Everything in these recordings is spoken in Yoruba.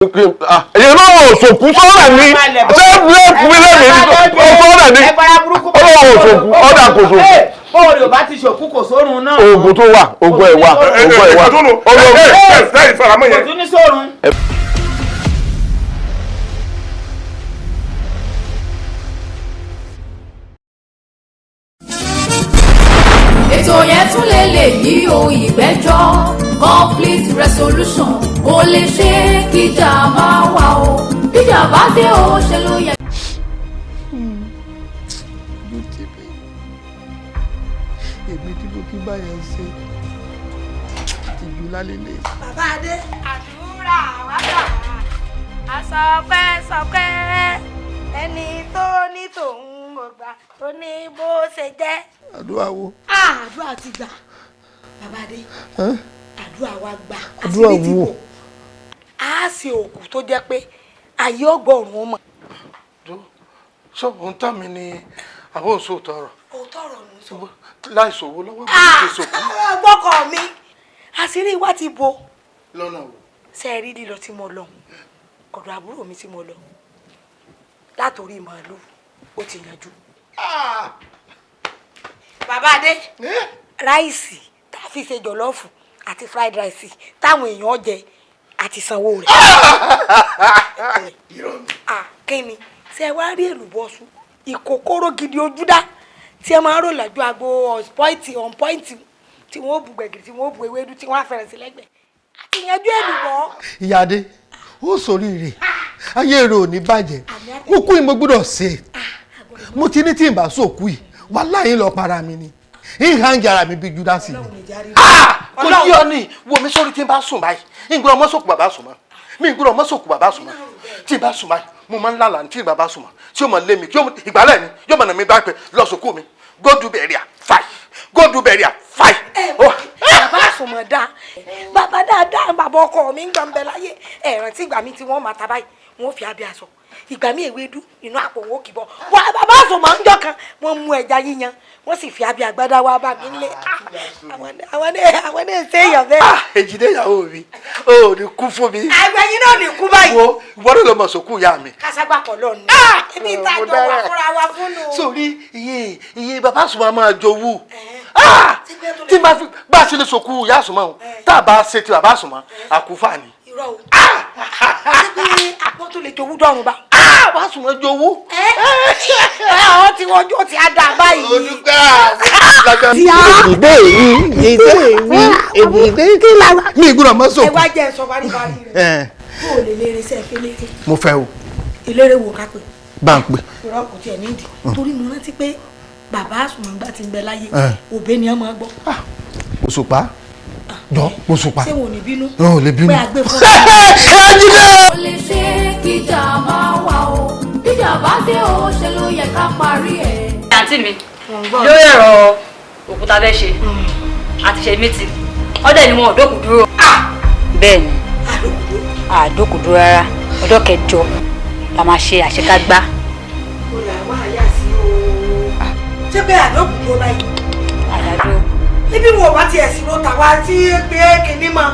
èyí náà wò sòkú sọ́dà ní ṣé ilé ìpínlẹ̀ mi sọ́dà ní ọlọ́wọ́ òṣòkú ọ̀dà kò sòkú. bóòlù bá ti ṣòkú kò sórun náà. oògùn tó wà oògùn ẹ̀ wà oògùn ẹ̀ wà. kò tún ní sórun. ètò yẹn tún lè yí o ìgbẹ́jọ́ conflict resolution kò lè ṣe kíjà máa wà o bíjà bá dé o ṣe ló yẹ. èmi tí mo kí báyẹn ṣe ìlú lálélẹ̀. bàbá adé àdúrà wàdà àsọpẹ́ ẹni tó ní tòun ò gbà tó ní bó ṣe jẹ́. àdúrà wo. àdúrà ti gbà bàbá adé àdúrà wa gbà àdúrà wo. a ṣe òkú tó jẹ́ pé ayé ọgọ́rùn-ún ọmọ. sọ́ọ̀bù ń tàn mí ní àwọn oṣù tọrọ. òótọ́ ọ̀rọ̀ ló ń sọ. láìsòwò lọ́wọ́ mi ti sòkú. gbọ́kọ̀ mi àṣírí wa ti bo. lọ́nà wo. sẹ́ẹ̀rí lílọ tí mo lọ ọ̀dọ̀ àbúrò mi tí mo lọ látòrí màálù ó ti yanjú. bàbá adé ráìsì tá a fi ṣe jọ̀lọ́ọ̀fù àti fried rice táwọn èèyàn jẹ àti sanwó rẹ̀. kíni ṣé ẹ wá rí èlùbọ́sù ìkòkòrò gidi ojúdá tí ẹ máa ń rò lájú agbo on point tí wọ́n bu gbẹ̀gìrì tí wọ́n bu ewédú tí wọ́n á fẹ̀rẹ̀ sí lẹ́gbẹ̀ẹ́ àti ìyanjú èlùbọ́. ìyáde ó ṣoríire ayé rẹ ò ní bàjẹ́ mo kú ìmọ̀ gbọ́dọ̀ ṣe mo ti ní tí n bá sòkú yìí wàláhì lọ para mi ni ìhàn jara mi bí Júdásì ni. kò yí ọ ní wo mi sórí tí n bá sùn báyìí ìgbọ́dọ̀ mọ́ sòkú bàbá sùn mọ́ mi ìgbọ́dọ̀ mọ́ sòkú bàbá sùn mọ́ tí n bá sùn báyìí mo máa ń lálàá tí n bàbá sùn mọ́ tí yóò mọ̀ lé mi ìgbàlẹ̀ ni yóò mọ̀ nà mí bá pẹ́ lọ sòkú mi go do burial five go do burial five. bàbá àsùnmọ̀ dáa bàbá dáadáa bàbá ọkọ mi ń gbọ́n bẹ láyé ẹ̀rántí ìgbà mi tí wọ́n máa ta báyìí wọ́n fi abẹ́ aṣọ ìgbà mi ewédú inú àpò wọn kì í bọ̀ wọ́n bàbá àsùnmọ̀ ń jọ kan wọ́n mú ẹja yíyan wọ́n sì fi abẹ́ àgbádá wá bá mi lé àwọn ní ṣe èèyàn bẹ́ẹ̀. èjìdé ìyàwó mi ò ní kú fún mi. àgbẹ̀yìn náà ní kú báyìí. wo ìwọ́dọ̀ lọ mọ̀ sókú ìyá mi. káságbà pọ̀ lọ ni ibi ìtajọ wà fúnra wa fún un. sórí iye bàbá àsùnmọ̀ máa jowú tí bá a ṣe lè sòkú ìyá àsùnmọ̀ tá a bá ṣe ti bàbá àsùnmọ̀ àkúfà ni. irọ́ o ṣé àpò tó lè jowú dọ́rùn bá. bàbá àsùnmọ̀ jowú. àwọn tí wọ́n jó ti á dà báyìí. ìdè mi èbùdé kí lára. mi ìgbọ́dọ̀ mọ́ sòkú. ẹ wá jẹ́ sọ paríparí rẹ̀ bó o lè lérè sẹ́ẹ̀ fẹ́lẹ́. mo fẹ́ o. ìlérè wò ká pè. bá ń pè. irọ́ kò tiẹ̀ nídìí torí mo rántí pé bàbá àsùnmọ̀gbà ti ń bẹ láyé òbí ni ọmọ gbọ́. òṣùpá jọ òṣùpá. ṣé wọn ò ní bínú. ò lè bínú. pé àgbẹ̀ fún kò lè ṣe kíjà máa wà o bíjà bá dé o ṣe ló yẹ ká parí ẹ̀. àǹtí mi lórí ẹ̀rọ òkúta fẹ́ ṣe àti ṣe mítì ọdẹ ni wọn ò dókùn dúró. bẹ́ẹ̀ ni àdókùn dúró rárá ọjọ́ kẹjọ la máa ṣe àṣekágbá. ó là wá àyà sí o. ṣé pé àdókùn tó báyìí. àdádó. níbi wọn ò bá tiẹ̀ sí ló tà wá sí pé kìnní mọ́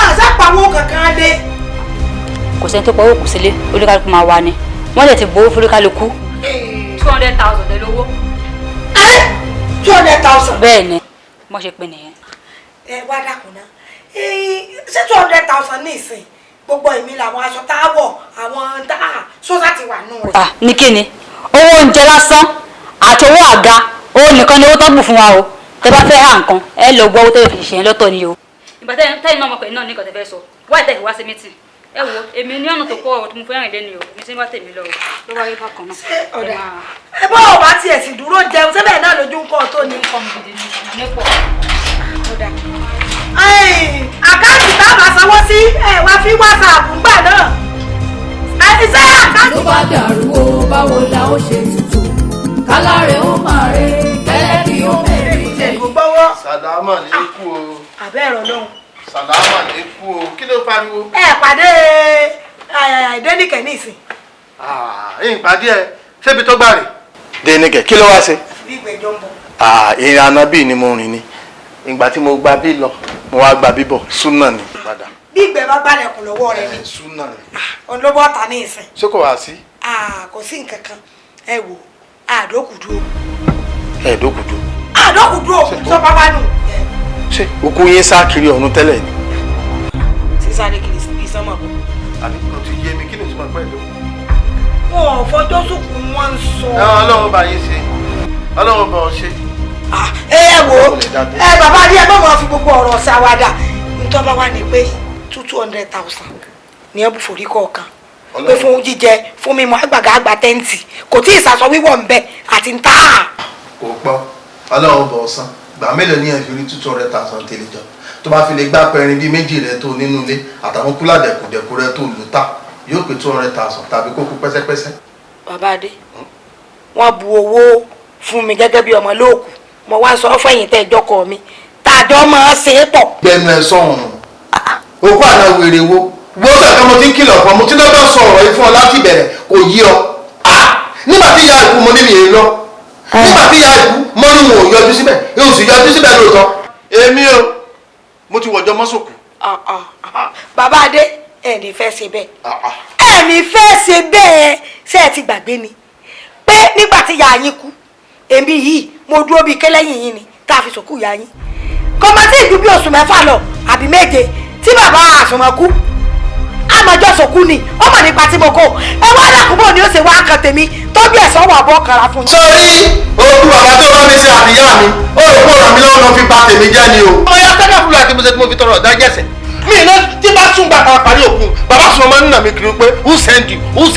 àṣàpàwọ́ kankan dé. kò sẹ́ni tó pa owó kù sílé oníkálukú máa wá ni wọ́n lè ti gbowó fúnikálukú. 200,000 lè lówó. 200,000. bẹ́ẹ̀ ni wọ́n ṣe pé nìyẹn. ẹ wá dàkún náà ṣé 200,000 ní ìsìn gbogbo èmi làwọn aṣọ tá a wọ̀ àwọn tá a sọ́sà ti wà nù rẹ̀. ní kíni owó oúnjẹ lásán àti owó àga owó nìkan ni owó tó bù fún wa o tẹ bá fẹ́ hà nǹkan ẹ lọ gbọ́ owó tó fi ṣe lọ́tọ̀ ni o. ìgbà tẹ́yìn náà ọmọkùnrin náà ní nǹkan tẹ́ fẹ́ sọ wáyé tẹ́ fi wá sí mítìn ẹ wo èmi ní ọ̀nà tó pọ̀ ọ̀rọ̀ tí mo fẹ́ rìn lé ni o mi sì ń bá tèmi lọ ló wá rí bákan náà. ọ̀dà ẹ bọ́ ọ̀bá tiẹ̀ sì dúró jẹun sẹ́bẹ̀ náà lójú ń kọ́ tó ní. nípò. ọ̀dà àkáǹtì tá a bá sanwó sí ẹ wá fi wásaàpù gbà náà iṣẹ́ àkáǹtì. ló bá dàrú o báwo la ó ṣe tutù kálárẹ̀ ó máa rè kẹ́lẹ́ kí ó mẹ́rin jẹ. kò gbọ́wọ́. sàdámà ní kú o. àbẹ́ ẹ̀rọ lọ́hùn. sàdámà ní kú o kí ló pariwo. ẹ pàdé Dénìkẹ́ ní ìsìn. ìpàdé ẹ ṣébi tó gbà rè. Dénìkẹ́ kí ló wá ṣe. bí ìgbẹ́jọ́ ń bọ̀. ìrìn àná bíi ni mo rìn ni ìgbà tí mo gba bí lọ mo wá gba bíbọ̀ súnà ní padà. bí ìgbẹ́ bá gbálẹ̀kùn lọ́wọ́ rẹ ni. súnà rẹ. olówó ọ̀tá ní ìsìn. ṣé kò wá sí. kò sí nǹkan kan ẹ wò àdókùdúró. ẹ̀ẹ́dókùdú. àdókùdúró sọ bàbá nù. ṣé okú yín sá kiri ọ̀run tẹ́lẹ̀ ni. sísáré kiri bí sánmà bọ̀. àbí kò ti yé mi kí ni tí mo pẹ́ lọ. wọn ò fọjọ́ sùkú wọn ń sọ. ọlọ́run bá yín ṣe ọlọ́run bá ọ ṣe. ẹ wò bàbá rí ẹ bá wọn fi gbogbo ọ̀rọ̀ ṣàwádà nítorí wà ní pé 200,000 ní ẹ bú forí kọ̀ọ̀kan pé fún jíjẹ fún mímu àgbàgà àgbà tẹ́ǹtì kò tí ì sàsọ wíwọ̀ ń bẹ àti ń tà á. kò pọ̀ ọlọ́run bọ̀ ọ̀sán gbà mélòó ní ẹ̀fí rí 200,000 tẹ́lẹ̀ jọ tó bá fi lè gbá pẹrin bíi méjì rẹ tó nínú ilé àtàwọn kúlà dẹ̀kùdẹ̀kù rẹ tó lù tà yóò pé 200,000 tàbí kó kú pẹ́sẹ́pẹ́sẹ́. bàbá adé wọn bu owó fún mi gẹ́gẹ́ bí ọmọ lóòkù mo wá sọ fẹ̀yìn tẹ́ ìjọkọ̀ mi tàjọ́ máa ṣe é pọ̀. gbẹnu ẹ sọ̀hún òkú àná wèrè wo wọ́n sọ pé mo ti ń kìlọ̀ fún ọ mo ti lọ́gbọ́n sọ ọ̀rọ̀ yìí fún ọ láti bẹ̀rẹ̀ kò yí ọ. nígbà tí ìyá ìkú mo ní mi èyí lọ nígbà tí ìyá ìkú mo ní wọn ò yọjú síbẹ̀ yóò sì yọjú síbẹ̀ lóòótọ́. èmi o mo ti wọ̀jọ́ mọ́sọ̀kù. bàbá adé ẹ ní fẹ́ ṣe bẹ́ẹ̀ ẹ ní fẹ́ ṣe bẹ́ẹ̀ ṣé ẹ ti gbàgbé ni pé nígbà tí ìyá yín kú èmi yìí mo dúró bíi kẹ́lẹ́yìn yín ni tá a fi sòkú ìyá yín kọ́mọ tí ìlú bí oṣù mẹ́fà lọ àbí méje tí bàbá àsùnmọ̀ kú àmọ́jọ́ sòkú ni ó mọ̀ nípa tí mo kó ẹ wá dàkúbọ̀ ni ó ṣe wá kan tèmi tọ́jú ẹ̀sán wà bọ́ kara fún yín. sọ́rí òkú bàbá tó bá mi ṣe àtìyá mi ó rò kó ràn mí lọ́wọ́ lọ́ fi bà tèmi jẹ́ ni o. ọmọ ya tẹ́lẹ̀ fúlọ̀ àti mọ̀sẹ̀ tí mo fi tọrọ ọ̀dá jẹ́sẹ̀ mi iná tí bá sùn gbàgbà parí òkú bàbá sùn ọmọ nínà mi kiri pé who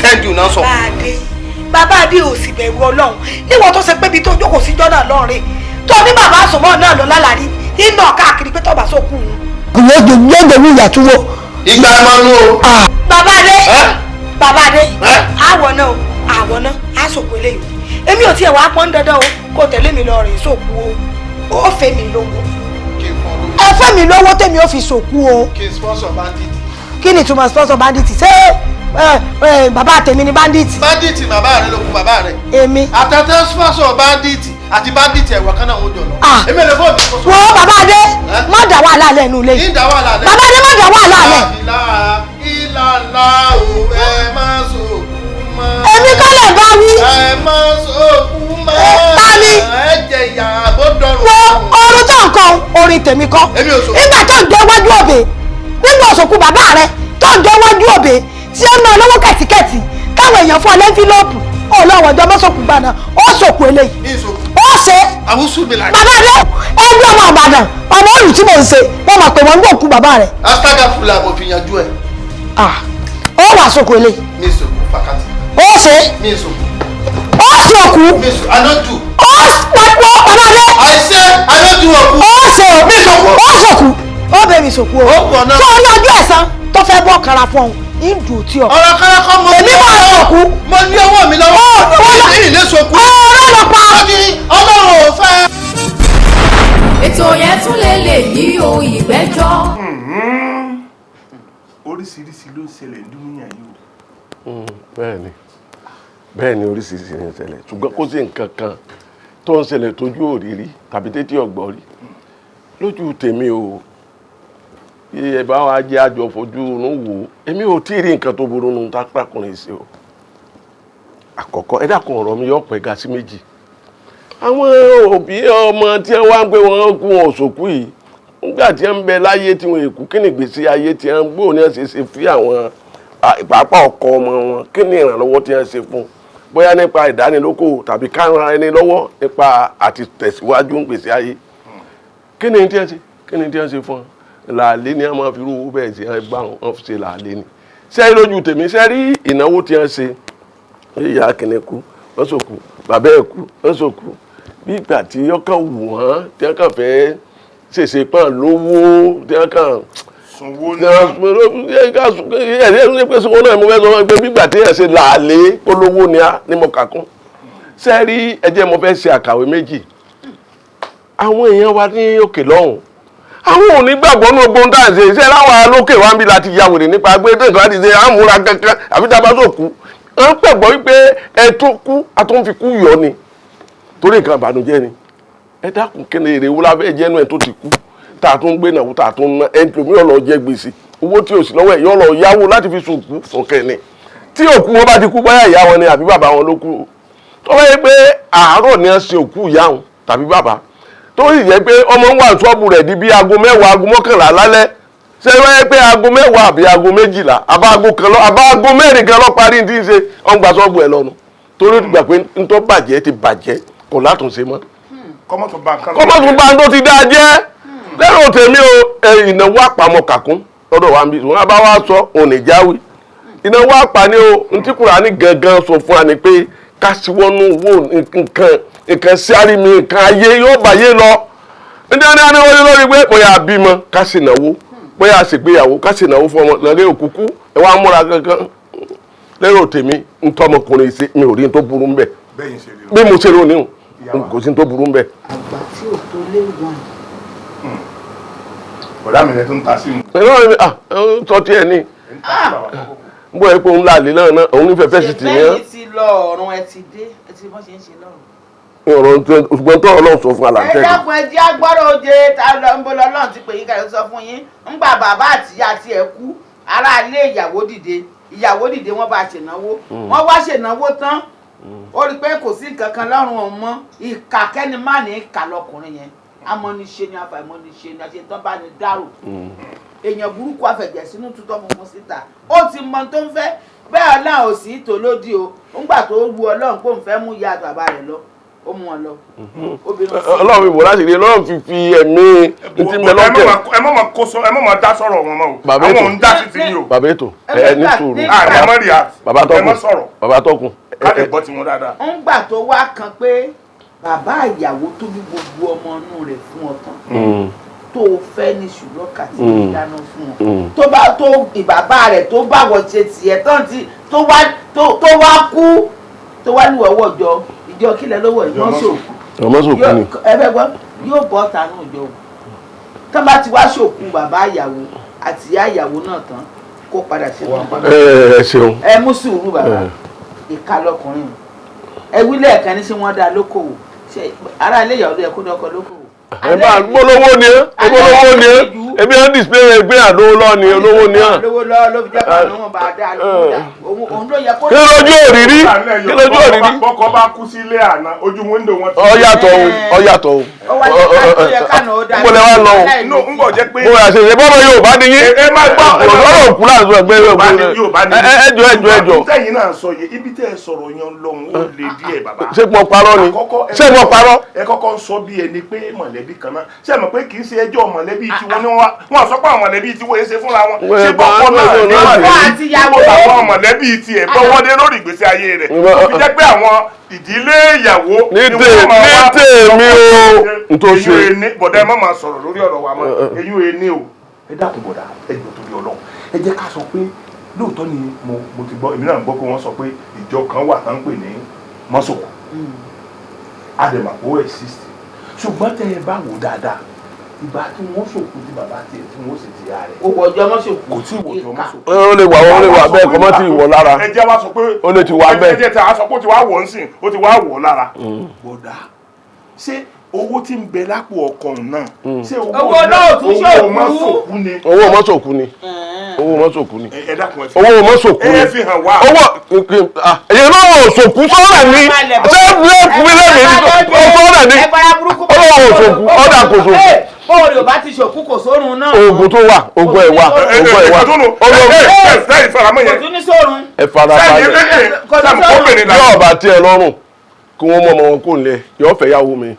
send you náà sọ. bàbá adé ò sì bẹ̀rù ọlọ́run níwọ̀n tó ṣe pé ibi tó jókòó sí jọ́nà lọ́rin tó ní bàbá àsùnmọ́ náà lọ lálàrí iná káàkiri pé tọ́ba sókù un. lọ́dọ̀ ní ìyàtúwò. ìgbà ẹ̀ máa ń lo. bàbá adé àwọ̀ náà á sòkò eléyìí èmi ò tiẹ̀ wá pọ́n dandan o kó tẹ̀lé mi lọ rìn sòkù o ó fẹ́ mi lówó ẹ fẹ́ mi lówó tèmi ó fi sòkù o. kí n sponsor bandit. kí ni túmọ̀ sponsor bandit ṣé bàbá tèmi ni bandit. bandit bàbá rẹ ló kú bàbá rẹ. èmi. àtẹ̀tẹ̀ sponsor bandit àti bandit ẹ̀wọ̀ kan náà wọ́n jọ lọ. èmi lè fọ́ mi sponsor. wo bàbá adé má dá wàhálà lẹ̀ nù lé. kí n dá wàhálà lẹ̀. bàbá adé má dá wàhálà lẹ̀. ìlàlá ò ẹ má sòkú mọ́. èmi kọ́ lè bá wí. ẹ má sòkú mọ́. ta ni. ẹ jẹ ìyá bó dọrùn. wo orin tó ń kọ orin tèmi kọ́. èmi ò sọ. nígbà tó ń jẹ́ wájú òbè nígbà òsòkú bàbá rẹ tó ń jẹ́ wájú òbè tí ó ná lọ́wọ́ kẹ̀tíkẹ̀tì táwọn èèyàn fún ọ lẹ́ńfílọ́ọ̀pù ọlọ́wọ́ ọjọ́ mọ́sọ̀kù gbàdàn ó sòkù eléyìí ó ṣe àwùsù mi láì. bàbá rẹ ẹgbẹ́ ọmọ àbàdàn ọmọ olù tí mò ń ṣe wọ́n mọ̀ pé wọ́n ń gbòkú bàbá rẹ. astaga fúlà mo fi yanjú ẹ. ó wà sòkù eléyìí. mi sòkù fàkàtì. ó ṣe. mi sòkù. ó sòkù. mi sòkù anọ́tù. ó pàpọ̀ bàbá rẹ. àìsẹ́ anọ́tù òkú. ó ṣe o. mi sòkù. ó sòkù. ó bẹ̀ mi sòkù o. ó pọ̀ náà. tó o ní ọjọ́ ẹ̀san tó fẹ́ bọ́ kara fún ọ ìdù tí ọ. ọ̀rọ̀ kárakọ́ mo èmi máa sòkù. mo ní owó mi lọ́wọ́. ilé sòkù. ọ̀rọ̀ lọ pa. ọlọ́run ò fẹ́. ètò yẹn tún lè yí o ìgbẹ́jọ́. oríṣiríṣi ló ń ṣẹlẹ̀ dúníyàn yìí o. bẹ́ẹ̀ ni oríṣiríṣi ń ṣẹlẹ̀ ṣùgbọ́n kó sí nǹkan kan tó ń ṣẹlẹ̀ tójú òrírí tàbí tétí ọ̀gbọ́n rí lójú tèmi o bí ẹ bá wá jẹ́ àjọ fojú inú wò ó èmi ò tí ì rí nǹkan tó burú nu tápákùnrin sí o àkọ́kọ́ ẹ dákun ọ̀rọ̀ mi yóò pẹ́ ga sí méjì àwọn òbí ọmọ tí wọ́n wá ń gbé wọn kú wọn òṣòkú yìí nígbà tí wọ́n ń bẹ láyé tí wọ́n èkú kí ni ìgbésí ayé tí wọ́n gbóò ní ẹ̀sẹ̀ ṣe fi àwọn pàápàá ọkọ ọmọ wọn kí ni ìrànlọ́wọ́ tí wọ́n ṣe fún bóyá nípa ìdánilókòwò tàbí káran ẹni lọ́wọ́ nípa àti tẹ̀síwájú ìgbésí ayé kí ni tí wọ́n ṣe fún wọn làálẹ́ ni a máa fi rúwó bẹ́ẹ̀ sí ẹgbà wọn fi ṣe làálẹ́ ni ṣé lójú tèmi ṣe rí ìnáwó tí wọ́n ṣe ìyá kìnìún kú wọ́n sòkú bàbá ẹ̀ kú wọ́n sòkú bí ìgbà tí wọ́n kàn wù wọ́n tí wọ́n kàn fẹ́ ṣèṣe pọ́n lówó tí wọ́n kàn sanwó náà pé sanwó náà mo fẹ́ sọ wọn pé bí ìgbà tí ẹ̀ ṣe làálẹ́ polówó ni mo kà kún ṣé rí ẹjẹ́ mo fẹ́ ṣe àkàwé méjì àwọn èèyàn wa ní òkè lọ́hùn àwọn ò ní gbàgbọ́ ní ogun tá à ń ṣe iṣẹ́ láwọn alókè wa ń bí láti ya wèrè nípa gbé tó nǹkan láti ṣe àmúra kankan àbí tábà tó kú wọ́n pẹ̀gbọ́ wípé ẹ tó kú àtúnfi kú yọ ni torí nǹkan ìbànújẹ́ ni ẹ dákun kéde èrè wo lábẹ́ ìjẹ́nu ẹ̀ tó ti kú tá a tún gbé náà tá a tún ná ẹ̀ ń tòmí ọ̀lọ́ jẹ́ gbèsè owó tí ò sí lọ́wọ́ ẹ̀ yọ lọ yáwó láti fi sòkú fọ̀kẹ́ ni tí òkú wọn bá ti kú báyà ìyá wọn ni àbí bàbá wọn ló kú tó bá yẹ pé àárọ̀ ni wọ́n ṣe òkú ìyá wọn tàbí bàbá tó sì yẹ pé ọmọ ń wà ṣọ́ọ̀bù rẹ̀ di bí aago 10 aago 11 lálẹ́ ṣé wọ́n yẹ pé aago 10 àbí aago 12 àbá aago 4 kan lọ parí ní ṣe ọgbà ṣọ́ọ̀bù ẹ̀ lọ́nu torí gbà pé ń tó bàjẹ́ ti bàjẹ́ kò látúnṣe mọ́ kọ́mọ̀tún bá ń tó ti dáa jẹ́ lẹ́rù tèmi o ìnáwó àpamọ́ kàkún lọ́dọ̀ wa ń bí wọn bá wá sọ òní jáwé ìnáwó àpá ni o ntí Kùránì gangan sọ fún wa ni pé ká síwọ́nú owó nǹkan sáré mi nǹkan ayé yóò báyé lọ nítorí àná wọlé lórí pé bóyá bímọ ká sì náwó bóyá ṣègbéyàwó ká sì náwó fún ọmọ lọ́rẹ́ òkúkú ẹ wá múra gangan lẹ́rù tèmi ntọ́mọkùnrin ṣe mi ò rí n tó burú ń bẹ̀ bí mo ṣe ronú kò sí n tó burú ń bẹ̀. àgbà tí ò tó lé wọn. ọ̀dà mi rẹ̀ tó ń ta sí mi. ẹ̀rọ tọ́ tí ẹ ní n bọ́ ẹ pé òun láàlè náà òun nífẹ̀ẹ́ fẹ́ sì tì yẹn. ṣe ti lọ ọ̀run ẹ ti dé ẹ ti bọ́ ṣe ń ṣe lọ́run. ọ̀rọ̀ ṣùgbọ́n tó Ọlọ́run sọ fún alàǹtẹ̀. ẹ dákun ẹ jẹ́ agbọ́rọ̀ oje ta lọ ń bọ́ lọ́lọ́run ti pè yín kàyọ́ sọ fún yín ńgbà bàbá àtìyá àti ẹ̀ kú ará ilé ìyàwó dìde wọ́n bá ṣènáwó wọ́n wá ṣènáwó tán ó rí i pé kò sí nǹkan kan lọ́rùn ọmọ ìkà kẹ́ni má ní ìkà lọkùnrin yẹn amọ́niṣe ni afàìmọ́niṣe ni àṣetán bá ní dárò èèyàn burúkú afẹ̀jẹ̀ sínú tútọ́ funfun síta ó ti mọ tó ń fẹ́ bẹ́ẹ̀ náà ò sí tò lódì o ńgbà tó wu Ọlọ́run kó ń fẹ́ mú ìyá bàbá rẹ̀ lọ ó mú wọn lọ. Ọlọ́run ìwò láti rí Ọlọ́run fi ẹ̀mí ntí mẹ́lọ́kẹ̀. ẹ mọ̀ mọ̀ dá sọ̀rọ̀ wọn mọ́ o àwọn òun dá sí ti yín o. bàbá ètò ẹ ní sùúrù bàbá tọkùn ká lè gbọ́ tiwọn dáadáa. ńgbà tó wá kan pé bàbá ìyàwó tó bí gbogbo ọmọ inú rẹ̀ fún ọ tán tó fẹ́ ní ṣùgbọ́n kàtí ìdáná fún ọ tó bá tó ìbàbá rẹ̀ tó bá wọ̀ ṣe tiẹ̀ tán tí tó wá kú tó wá níwọ̀wọ̀ ìjọ kílẹ̀ lọ́wọ́ ìmọ̀sòkú ni ẹ fẹ́ gbọ́ yóò bọ́ tanú ìjọ tán bá ti wá ṣòkú bàbá ìyàwó àti ìyá ìyàwó náà tán kó padà ṣe wọn padà. ẹ ṣeun. ẹ mú sùúrù bàbá ìka lọkùnrin ẹ wílẹ̀ ẹ̀kan ní sí wọ́n dá lókòwò ṣe ara ilé ìyàwó yẹ kó dọ́kọ lókòwò. ẹ bá gbólówó ni ẹ ebi ẹ display ẹgbẹ́ àdówó lọ ni olówó ni ẹ. olówó lọ ló fi jẹ́ pàánù wọn bá dá lókòwò òun ló yẹ kó. kí lójú òrìrí kí lójú òrìrí. bọ́kọ bá kú sílé àná ojú wíńdò wọn. ọ̀yàtọ̀ o. ó wá jẹ́ kánò ó dá. mo lè wá lọ o. ń bọ̀ jẹ́ pé. mo rà ṣe ìbọn Yorùbá ni yín. ẹ má gbọ́ ọ̀rọ̀ òkú láàzọ ẹgbẹ́ ẹjọ́. tẹ́yìn náà sọ yẹ ibi tẹ́ ẹ sọ̀rọ̀ yẹn lọ́hùn ó lè díẹ̀ bàbá. ṣé mo parọ́ ni ṣé mo parọ́. ẹ kọ́kọ́ ń sọ bí ẹni pé mọ̀lẹ́bí kan náà ṣé ẹ mọ̀ pé kì í ṣe ẹjọ́ mọ̀lẹ́bí tiwọn ni wọ́n sọ pé àwọn mọ̀lẹ́bí tiwọn yẹn ṣe fúnra wọn ṣé bọ́kọ́ náà ní àwọn mọ̀lẹ́bí tiẹ̀ bọ́wọ́ dé lórí ìgbésí ayé rẹ̀ ó fi jẹ́ pé àwọn ìdílé ìyàwó ní tèmi o ntòsí. bọ̀dá ẹ má máa sọ̀rọ̀ lórí ọ̀rọ̀ wa mọ́ eyín ò ní o. ẹ dákun bọ̀dá ẹ jọ torí Ọlọ́run ẹ jẹ́ ká sọ pé lóòótọ́ ni mo ti gbọ́ èmi náà gbọ́ pé wọ́n sọ pé ìjọ kan wà tán ń pè ní mọ́sòkò àdèmàpọ̀ exist ṣùgbọ́n tẹ́ ẹ bá wò dáadáa ìgbà tí wọ́n sòkú tí bàbá tiẹ̀ tí wọ́n sì ti yá rẹ̀. o wọ̀jọ́ mọ́sòkú. kò tí ì wọ̀jọ́ mọ́sòkú. ó lè wà bẹ́ẹ̀ kọ́ mọ́ ti wọ̀ lára. ẹ jẹ́ wá sọ pé ó lè ti wà bẹ́ẹ̀. ẹ jẹ́ tí a sọ pé ó ti wá wọ̀ ń sìn ó ti wá wọ̀ lára. bọ̀dá ṣé owó tí ń bẹ lápò ọkọ náà ṣé owó náà tún ṣòkú ni. owó mọ́sòkú ni owó mọ́sòkú ni ẹ dákun owó mọ́sòkú ni ẹ fi hàn wá. owó èyí náà wò sòkú sọ́ọ̀rà ni ṣé fúnmi lẹ́mìí sọ́ọ̀rà ni owó òsòkú ọ̀dà kò sòkú. bọ́ọ̀lù Yorùbá ti ṣòkú kò sórun náà. oògùn tó wà oògùn ẹ̀ wà oògùn ẹ̀ wà. ẹ faramọ́ yẹn. kò tún ní sórun. ẹ farabalẹ̀ yóò bá tiẹ̀ lọ́rùn kí wọ́n mọ ọmọ wọn kò lẹ̀ yóò fẹ́ yàwó mi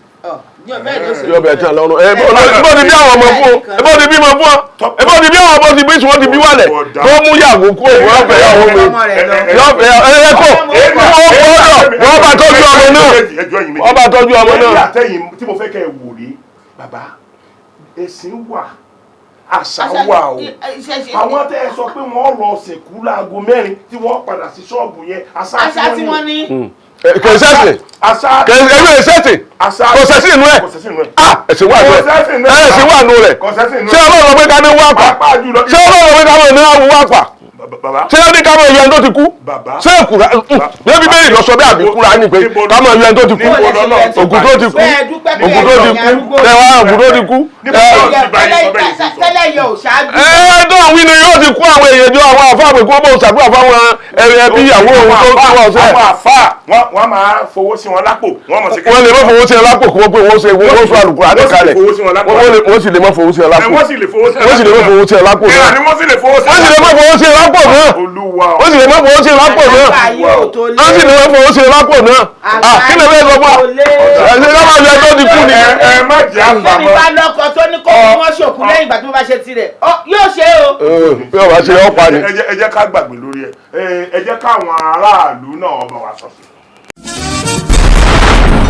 yóò bẹ̀ tí a lọ́rùn ẹ bọ́ ni bí àwọn ọmọ fún ọ ẹ bọ́ ni bí mo fún ọ ẹ bọ́ ni bí àwọn ọmọ ti bí wọ́n ti bí wálẹ̀ tó mú yàgò kú òun yóò fẹ́ yàwó mi yóò fẹ́ ẹ kó wọ́n bá tọ́jú ọmọ náà wọ́n bá tọ́jú ọmọ náà. tí mo fẹ́ kẹ́ ẹ wò rí bàbá ẹ̀sìn wà àṣà wà o àwọn tẹ́ ẹ sọ pé wọ́n lọ sìnkú láago 4 tí wọ́n padà sí ṣọ́ọ̀bù yẹn àṣà tí wọ́n ní. kẹsẹsì kẹsẹsì kọsẹsì inú ẹ ẹsìn wà nù ẹ ẹsìn wà nù rẹ ṣé Ọlọ́run pé ká ní wá pa ṣé Ọlọ́run pé ká ní wá pa ṣé wọ́n ní ká mọ̀ ìyẹn tó ti kú ṣé èkúra débi bẹ́ẹ̀ lọ sọ bí àbí kúra ní pé ká mọ̀ ìyẹn tó ti kú ògùn tó ti kú ògùn tó ti kú ẹwà ògùn tó ti kú. tẹ́lẹ̀ yẹ ò ṣáájú. tó wí ni yóò ti kú àwọn èèyàn jọ àwọn àfa àpè kó bó ṣàdúrà fáwọn ẹbí ìyàwó òun tó kú wọn sẹ. àwọn àfa wọn máa fowó sí wọn lápò wọ́n lè má fowó sí wọn lápò kó pé wọ́n ṣe wọ́n sọ àlùkò àdékalẹ̀ wọ́n sì lè má fowó sí wọn lápò wọ́n sì lè má fowó sí wọn lápò náà wọ́n sì lè má fowó sí wọn lápò náà wọ́n sì lè má fowó sí wọn lápò náà wọ́n sì lè má fowó sí wọn lápò náà kí lè bẹ́ẹ̀ sọ fún wa ẹ̀sìn ká máa yẹ tó ti kú ni. ẹ má jẹ́ àfàmọ́. sẹ́ni bá lọ́kọ tó ní kó wọ́n ṣòkú lẹ́yìn ìgbà tí wọ́n bá ṣe tirẹ̀ yóò ṣe o. bí wọ́n bá ṣe ọ́ pa ni. ẹ jẹ́ ká gbàgbé lórí ẹ jẹ́ káwọn aráàlú náà bá wa sọ sí.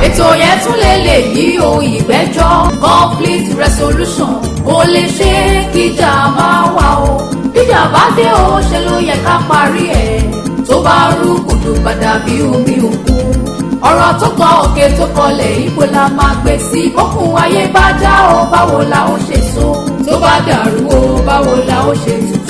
ètò yẹn tún lè yí ohun ìgbẹ́jọ́ conflict resolution kò lè ṣe kíjà máa wà o bíjà bá dé o ṣe ló yẹ ká parí ẹ̀ tó bá rú kùdù padà bí omi òkun ọ̀rọ̀ tó kọ òkè tó kọlẹ̀ ipò la máa gbé sí bókun ayé bá já o báwo la ó ṣe so tó bá dàrú o báwo la ó ṣe tutù.